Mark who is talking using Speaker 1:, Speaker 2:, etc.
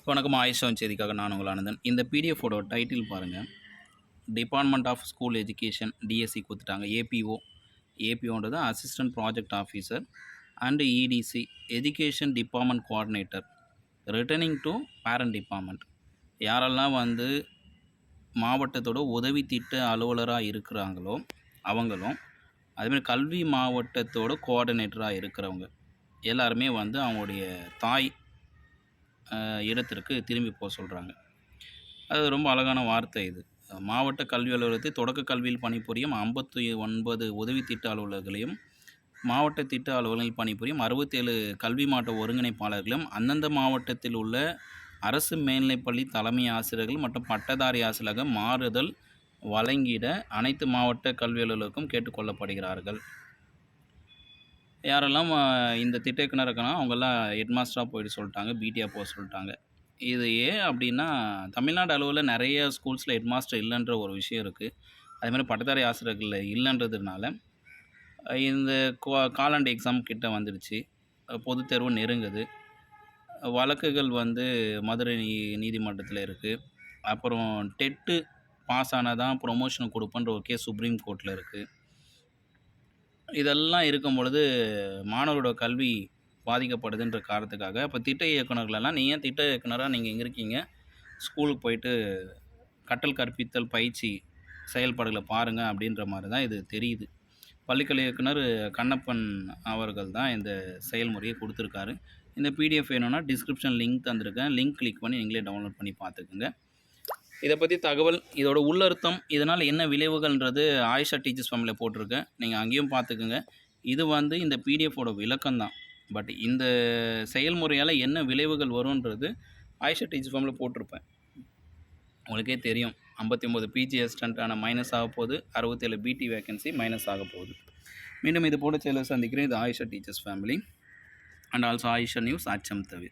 Speaker 1: வணக்கம். ஆயுஷம் செய்திக்காக நான் உங்கள் ஆனந்தன். இந்த பிடிஎஃபோட டைட்டில் பாருங்கள். Department of school education DSC கொடுத்துட்டாங்க. ஏபிஓன்றது assistant project officer and EDC education department coordinator returning to parent department. யாரெல்லாம் மாவட்டத்தோட உதவி திட்ட அலுவலராக இருக்கிறாங்களோ அவங்களும், அதேமாதிரி கல்வி மாவட்டத்தோட கோஆர்டினேட்டராக இருக்கிறவங்க எல்லாருமே அவங்களுடைய தாய் இடத்திற்கு திரும்பி போக சொல்கிறாங்க. அது ரொம்ப அழகான வார்த்தை இது. மாவட்ட கல்வி அலுவலகத்தில் தொடக்க கல்வியில் பணிபுரியும் 59 உதவி திட்ட அலுவலர்களையும், மாவட்ட திட்ட அலுவலகங்களில் பணிபுரியும் 67 கல்வி மாவட்ட ஒருங்கிணைப்பாளர்களும், அந்தந்த மாவட்டத்தில் உள்ள அரசு மேல்நிலைப்பள்ளி தலைமை ஆசிரியர்கள் மற்றும் பட்டதாரி ஆசிரியராக மாறுதல் வழங்கிட அனைத்து மாவட்ட கல்வி அலுவலருக்கும் கேட்டுக்கொள்ளப்படுகிறார்கள். யாரெல்லாம் இந்த திட்ட இயக்குனர் இருக்கானோ அவங்கெல்லாம் ஹெட் மாஸ்டராக போயிட்டு சொல்லிட்டாங்க, பிடியாக போக சொல்லிட்டாங்க. இது ஏன் அப்படின்னா, தமிழ்நாடு அளவில் நிறைய ஸ்கூல்ஸில் ஹெட் மாஸ்டர் இல்லைன்ற ஒரு விஷயம் இருக்குது. அதேமாதிரி பட்டதாரி ஆசிரியர்கள் இல்லைன்றதுனால இந்த காலாண்டு எக்ஸாம் கிட்ட வந்துடுச்சு. பொதுத் தேர்வு நெருங்குது. வழக்குகள் மதுரை நீதிமன்றத்தில் இருக்குது. அப்புறம் டெட்டு பாஸ் ஆனால் தான் ப்ரொமோஷன் கொடுப்பன்ற ஒரு கேஸ் சுப்ரீம் கோர்ட்டில் இருக்குது. இதெல்லாம் இருக்கும் பொழுது மாணவரோட கல்வி பாதிக்கப்படுதுன்ற காரணத்துக்காக இப்போ திட்ட இயக்குநர்களெல்லாம், நீ ஏன் திட்ட இயக்குனராக நீங்கள் எங்கே இருக்கீங்க, ஸ்கூலுக்கு போயிட்டு கற்றல் கற்பித்தல் பயிற்சி செயல்பாடுகளை பாருங்கள் அப்படின்ற மாதிரி தான் இது தெரியுது. பள்ளிக்கல்வி இயக்குனர் கண்ணப்பன் அவர்கள் தான் இந்த செயல்முறையை கொடுத்துருக்காரு. இந்த பிடிஎஃப் வேணும்னா டிஸ்கிரிப்ஷன் லிங்க் தந்திருக்கேன். லிங்க் கிளிக் பண்ணி நீங்களே டவுன்லோட் பண்ணி பார்த்துக்குங்க. இதை பற்றி தகவல், இதோட உள்ளர்த்தம், இதனால் என்ன விளைவுகள்ன்றது ஆயிஷா டீச்சர்ஸ் ஃபேமிலியில் போட்டிருக்கேன். நீங்கள் அங்கேயும் பார்த்துக்குங்க. இது இந்த பிடிஎஃபோட விளக்கம் தான். பட் இந்த செயல்முறையால் என்ன விளைவுகள் வரும்ன்றது ஆயிஷா டீச்சர்ஸ் ஃபேமிலியில் போட்டிருப்பேன். உங்களுக்கே தெரியும். 59 பிஜி அசிஸ்டண்ட்டான மைனஸ் ஆக போகுது. 67 பிடி வேகன்சி மைனஸ் ஆக போகுது. மீண்டும் இது போல செயலை சந்திக்கிறேன். இது Ayesha teachers family and also Ayesha news அச்சம் தவிர.